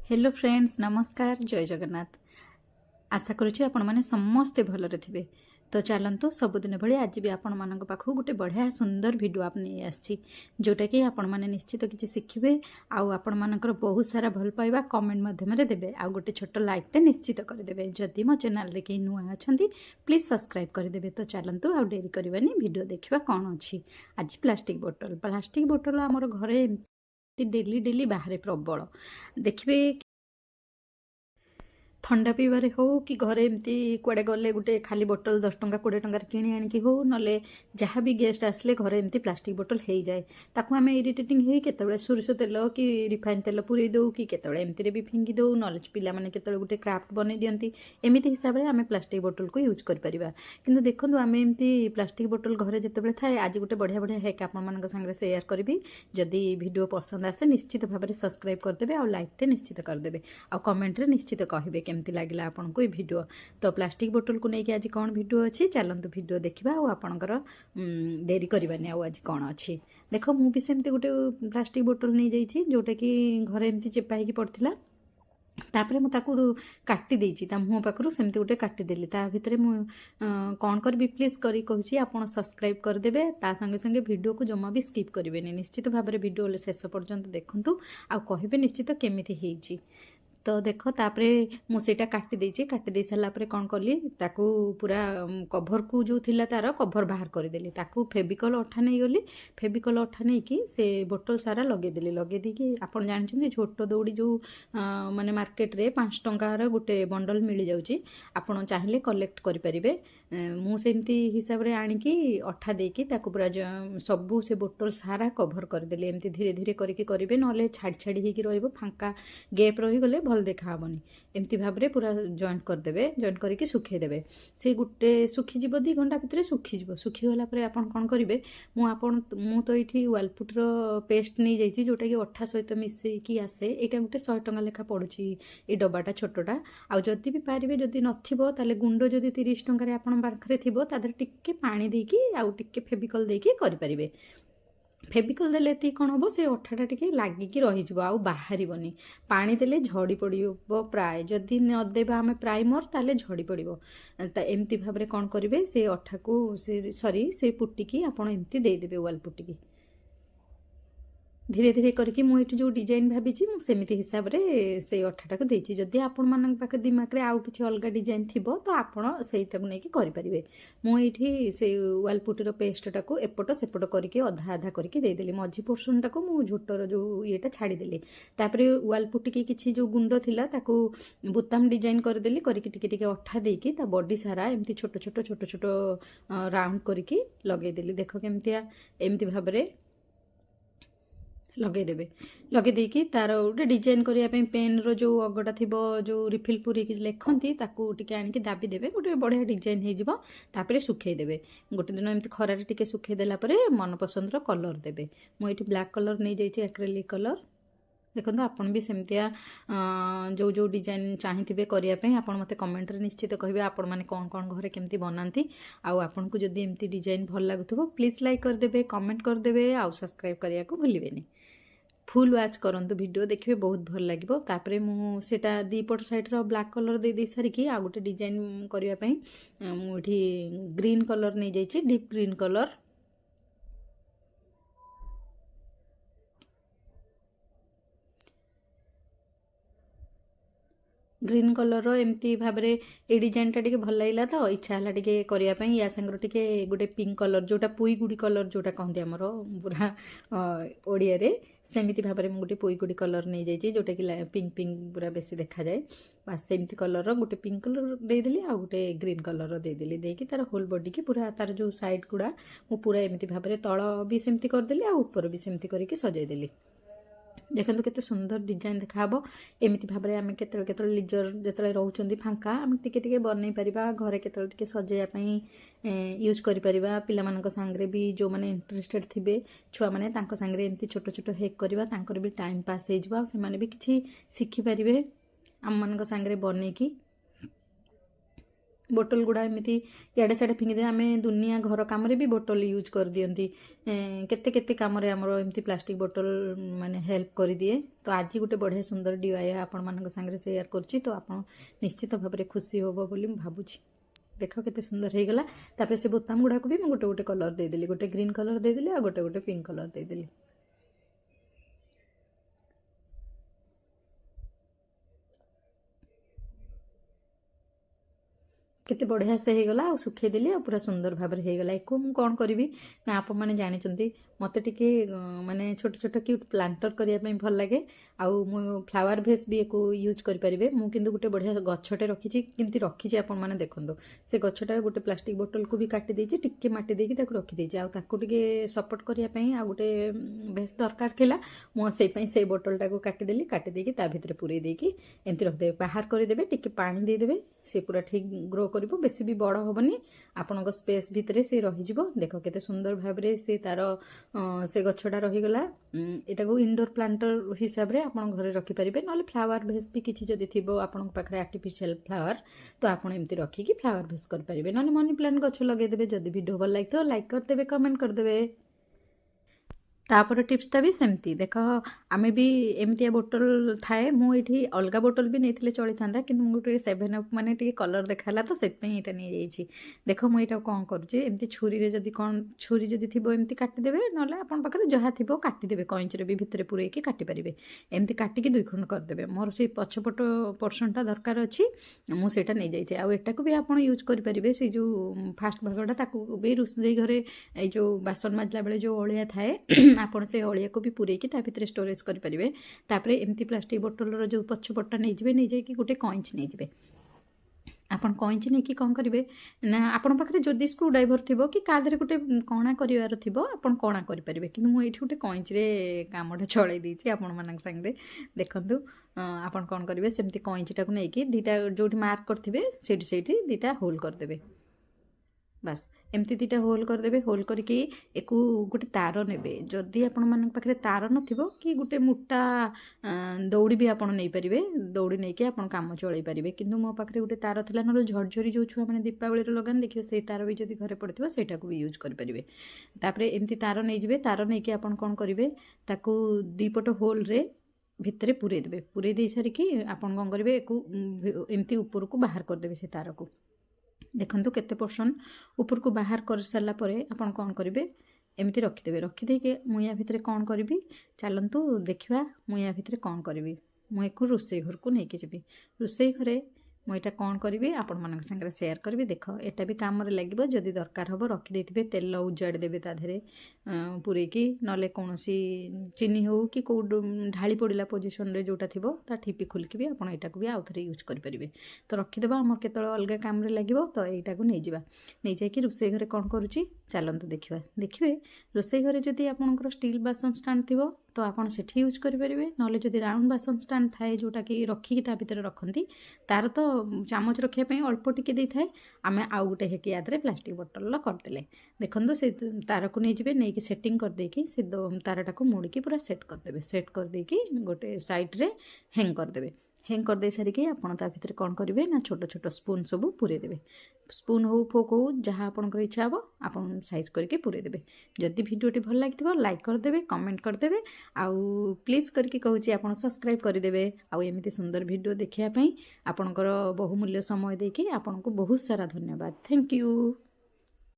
Hello friends नमस्कार जय जगन्नाथ। आशा करुच्ची आपण मैंने समस्ते भलरे थे। तो चलतु सबुदिन भाई आज भी आपण मान पाखु गोटे बढ़िया सुंदर वीडियो आप नहीं आसी जोटा कि आपण मैंने निश्चित किसी शिखे आपण मानकर बहुत सारा भल पाइबा कमेंट मध्यम देवे आ गोटे छोट लाइकटे निश्चित करदे। जदि मो चैनल रे कहीं नुआ अच्छा प्लीज सब्सक्राइब करदे। तो चलतु आ डेरी करवानी वीडियो देखा कौन अच्छी। आज प्लास्टिक बोतल आमर घरे डेली डेली बाहर प्रबल देखिए थंडा पीबारे हो कि घरे एमती कुआडे गले गोटे खाली बोतल 10 टंका 20 टंकार किणी आनिकी हो नले जहाँ भी गेस्ट आसले घरे एमती प्लास्टिक बोतल हो जाए ताकू आम इरिटेटिंग हो केतबे सोरिष तेल कि रिफाइन तेल पूरी दो कि केतबे एमती भी फिंगी दो नले पिला माने केतबे गोटे क्राफ्ट बनै दियंती एमिति हिसाब रे आम प्लास्टिक बोतल को यूज कर परिबा। किंतु देखंतु आम एमती प्लास्टिक बोतल घरे जेतेबे थाए आज गोटे बढ़िया बढ़िया हैक आपण मानक संगे शेयर करबी। जदि वीडियो पसंद आसे निश्चित भाव में सब्सक्राइब करदेबे आ लाइक निश्चित करदेबे आ कमेंट रे निश्चित कहबे केमती लागला आपन को वीडियो। तो प्लास्टिक बोतल को लेके आज कौन वीडियो अच्छी चलतु वीडियो देखा आपणकर डेरी करवानी आज कौन अच्छी देख मु भी सेमती गोटे प्लास्टिक बोतल नहीं जाइए जोटा कि घरे एमती चेपा होगी पड़ता तापर मुझे काटी देती मुँह पाखु सेमती गोटे काटिदेली ता भितर मु कौन करी प्लीज करी कहूँ आप सब्सक्राइब करदे ता संगे संगे वीडियो को जमा भी स्किप करेंगे निश्चित भाव में वीडियो शेष पर्यंत देखूँ आ कहे निश्चित केमिति हेची। तो देख तापरे मुझेटा काटी दे सारा कौन कली ताकू पूरा कभर को जो थिला तार कभर बाहर करदेली ताकू फेविकल अठा नहीं गली फेविकल अठा नहीं कि से बोतल सारा लगेदेली लगेदी आप जानते छोट दौड़ी जो माने मार्केट रे 5 टंकार गोटे बंडल मिल जाऊँगी आपड़ चाहिए कलेक्ट करें मुझे हिसाब से आणिकी अठा देकी ताकू पूरा सबू से बोतल सारा कभर करदेली एमती धीरे धीरे करके करेंगे ना छाड़ी छाड़ी होगी रहा गैप रहीगले भल देखा हेनी एमती भाव में पूरा जॉइंट करदे जॉइंट करके सुखेदेवे से गोटे सुखीज 2 घंटा भितर सुखीज सुखीगला आप कौन करेंगे मु तो ये वालपुटर पेस्ट नहीं जाइए जोटा कि अठा सहित मिसेकी आसे यहाँ गोटे 100 टंका लेखा पड़ुची ये डब्बाटा छोटा आदि भी पारे जदि नथिबो ताले गुंड जदि 30 टंकार आपण पाखरे थिबो तादर टिके पानी देकी आउ टिके फेविकल देकी करि परिबे। फेविकल देले ती कौन हम से अठाटा टी लगिकी रही आउ बाहर पानी देले झड़ी पड़ो प्राय जदि नदेबा आम प्राइमर ताले झड़ी पड़ो एमती भाव में कौन करेंगे से अठा को सरी से पुटिकी आपड़ एमती देदेवे वाल पुटिकी धीरे धीरे करके मुझे जो डिजाइन भाभी सेमती हिसाब से अठाटा को देती जदि आपण मान पाखे दिमाग रे आउ किसी अलग डिजाइन थी तो आपड़ से करेंगे मुझे से वालपुटर पेस्टा को एपट सेपट करके अधा अधा करके देदेली मझी पोर्सन टाक मु झोटर जो येटा छाड़देली तापर वालपुटी किसी जो गुंड थिला ताकू बुताम डिजाइन करदेली करके टिके अठा देकी ता बॉडी सारा एमती छोट छोट छोट छोट राउंड करके लगेदेली देख केमतिया एमती भाव में लगेदेवे लगेदेकी तार गोटे डिजाइन करने पेन रो जो अगटा थी जो रिफिल पूरी लेखती ताकू टिके आनिकी दाबी देवे गोटे बढ़िया डिजाइन हो सुखेदेवे गोटे दिन एमती खरारे टिके सुखेदेला मन पसंद कलर देवे मुझे ब्लैक कलर नहीं जाइए एक्रेलिक कलर देखो आपन भी सेमतिया जो जो डिजाइन चाहिए करने आप मत कमेंट रे निश्चित कहे आपण मैंने कौन कौन घरे केमती बनाती आपन को जदि एमती डिजाइन भल लगुव प्लीज लाइक करदे कमेंट करदे आउ सब्सक्राइब करने को भूलें फुल वाच करंतु वीडियो देखिए बहुत भल लगे तापरे मुझा दीपट साइड रो ब्लैक कलर दे सारिकी आ गोटे डिजाइन करने मुझे ग्रीन कलर नहीं जाइए deep green colour green colour एमती भाव में ये डिजाइन टा भल लगे तो इच्छा है टे करने या सांगर टे गोटे पिंक कलर जोटा पुई गुड़ी कलर जोटा कहते आमर पूरा ओडिया रे सेमती भाव में गोटे पुई गुड़ी कलर नहीं जाइए जोटा कि पिंक पिंक पूरा बेसी देखा जाए बास सेमती कलर गोटे पिंक कलर देदेली आ गोटे ग्रीन कलर देदेली देकी तार होल बॉडी की पूरा तार जो साइड गुड़ा मु पूरा एमती भाव में तल भी सेमती करदेली आ ऊपर भी सेमती करके सजाईदेली देखो केते सुंदर डिजाइन देखा एमती भाव में आम के लिजर जो रोचे फांका आम टे बनई पार घरे के सजाइवाई यूज कर पिला सांगे भी जो मैंने इंटरेस्टेड थे छुआ मैंने सांगे एमती छोट छोट हेक करवा भी टाइम पास हो भी किसी शिखिपारे आम मान सांगे बनईकी बोटल गुड़ा एमती इे साढ़े फिंगी आम दुनिया घर कम भी बोटल यूज कर दियंती केते केते कम आमर एमती प्लास्टिक बोटल माने हेल्प कर दिए। तो आज गोटे बढ़िया सुंदर DIY आपण मान सागर सेयार कर तो आप निश्चित भाव में खुशी हम बोली भावुची। देख केते सुंदर हो गला। तापर से बोताम गुड़ा को भी मैं गोटे गोटे कलर देदेली, गोटे ग्रीन कलर देदेली आ गोटे गोटे पिंक कलर देदेली। केते बढ़िया से हो गला सुखे देली आ पूरा सुंदर भाव में हो गला। एको मु कौन करी ना आप मैंने जानते मत टे माने छोट छोट क्यूट प्लांटर करने भल लगे। आउ मु फ्लावर भेस भी एको यूज करें। मुझे गोटे बढ़िया गछटे रखी किमती रखी आप देखो से गछटा गोटे प्लास्टिक बोतल को भी काटी देछि टिके माटी देकी ताको रखी देछि आ ताको टिके सपोर्ट करने आ गोटे भेस दरकार थिला। मु से बोतल टाको काटी देली, काटी देकी ता भितर पूरे देकी एमती रखिदेवे, बाहर करदेवे, टिके पानी देदेवे, से पूरा ठीक ग्रो कर बेसी भी बड़ हेनी आपण स्पेस भितर से रही। देख केते सुंदर भाव में से तार से गछटा रहीगला। यहाँ को इंडोर प्लांटर हिसाब से आप घर रखिपारे ना फ्लावर भेस भी किसी जदि थी आपण पाखे आर्टिफिशियल फ्लावर तो आप एमती रखिकी फ्लावर भेस करेंगे ना मनी प्लांट गछ लगेदेवे। जदि वीडियो भल लगे तो लाइक करदेवे, कमेंट करदेवे। तापर टिप्सटा भी सेमती देख आमे भी एमतिया बोतल थाए मुझे अलग बोतल भी नहीं चली था कि गोटे 7up माने टी कलर देखाला तो से नहीं जाइए। देख मुझे कौन करुँचे छुरी जदि कौन छुरी जदि थी एमती काटिदेवे ना आपन पाखे जहाँ थी काटिदेवे कईचरे भी भितर पूरे काटिपारे एमती काटिकी 2 खंड करदेवे। मोर से पछपट पोर्सनटा दरकार अच्छी मुझे नहीं जाइए। आटा को भी आप यूज करेंगे से जो फास्ट भागटा भी रोषे घरे जो बासन माजला बेले जो अलिया थाए आपन से अलिया को भी पूरेकी ता भितर स्टोरेज करेंगे। तापर एमती प्लास्टिक बोतल जो पछपटा नहीं जाए नहीं जाकि गोटे कईच नहीं जाए। आपन कईच नहीं कि कौन करेंगे ना आपण पाखे जदि स्क्रू ड्राइवर थी कि कादे गोटे कणा कर थी आपन कणा करेंगे कि मुझे गोटे कईचे कमटा चलई देती आपण मान सागे देखूँ। आपन कौन करेंगे सेमती कईचटा को लेकिन 2टा जो मार्क करेंगे से 2टा होल करदेवे। बस एमती 2टा होल करदेवे। होल करके एक गोटे तार ने जदि आपण मान पाखे तार नथिबो कि गोटे मोटा दौड़ी भी आपड़ नहीं पारे दौड़ी नहीं कि आप कम चलई पारे। किंतु मो पाखे गोटे तार थिला ना झरझरी जो छुआ मैंने दीपावली लगान देखिए से तार भी जदि घरे पड़े से भी यूज करेंगे। तापर एमती तार नहीं जाए तार नहीं कि आप कौन करेंगे ताकू 2 पट होल रे भितर पूरे देवे। पूरे दे सारिकी आपन कौन करेंगे एमती ऊपर को बाहर करदेवे से तार को। देखंतु केते पोर्शन ऊपर को बाहर कर सारा पर आपन कौन करेंगे एमती रखिदेवे। रखिदेके मुझे भितर कौन करी चलतु देखा मुझे भितर कौन करी मुझे रोषे घर को लेकिन जी रोषे घरे मुझे कौन करी आपण मान सागर सेयार करी। देख एटा भी कम लगे जदि दरकार हम रखिदे तेल उजाड़ी देवे ताधे पूरेकी ना कौन चीनी हो कि कौ ढाली पड़ा पोजिशन रे जोटा थी ठीपी खोलिकी भी आपड़ यहाँ को भी आउ थे यूज करेंगे। तो रखिदे आम केत अलग कम लगे तो यहाँ को नहीं जा नहीं जाकि रोषे घरे कौन करुँची चलतु देखा। देखिए रोषे घरे जदि आपंकर स्टील बासन स्टाण्ड थी तो आपड़ से यूज करेंगे ना जदि राउंड बासन स्टाण्ड थाए जोटा कि रखिकी ता भितर रखती तार तो चामच रखापी अल्प टिके दे थाए आम आउ गोटे हेकी याद प्लास्टिक बोतल करदे। देखो से तार को नहीं नहीं कि सेटिंग करदेकी से तारटा को मोड़िकी पूरा सेट करदेवे। सेट करदेकी गोटे साइड रे हैंग करदेवे। हैंग कर दे सारिकी आपन ता भितर कौन करेंगे ना छोट छोट स्पून सब पूरे देवे। स्पून हो फोक हो जहाँ आपंकर इच्छा हे आपन साइज करके पूरे देवे। जदि वीडियोटी भल लगे लाइक करदेवे, कमेंट करदेवे आउ प्लीज करके कहूँ आप सब्सक्राइब करदेवे। आउ एमती सुंदर वीडियो देखापी आपणकर बहुमूल्य समय देकी आपन को बहुत सारा धन्यवाद। Thank you.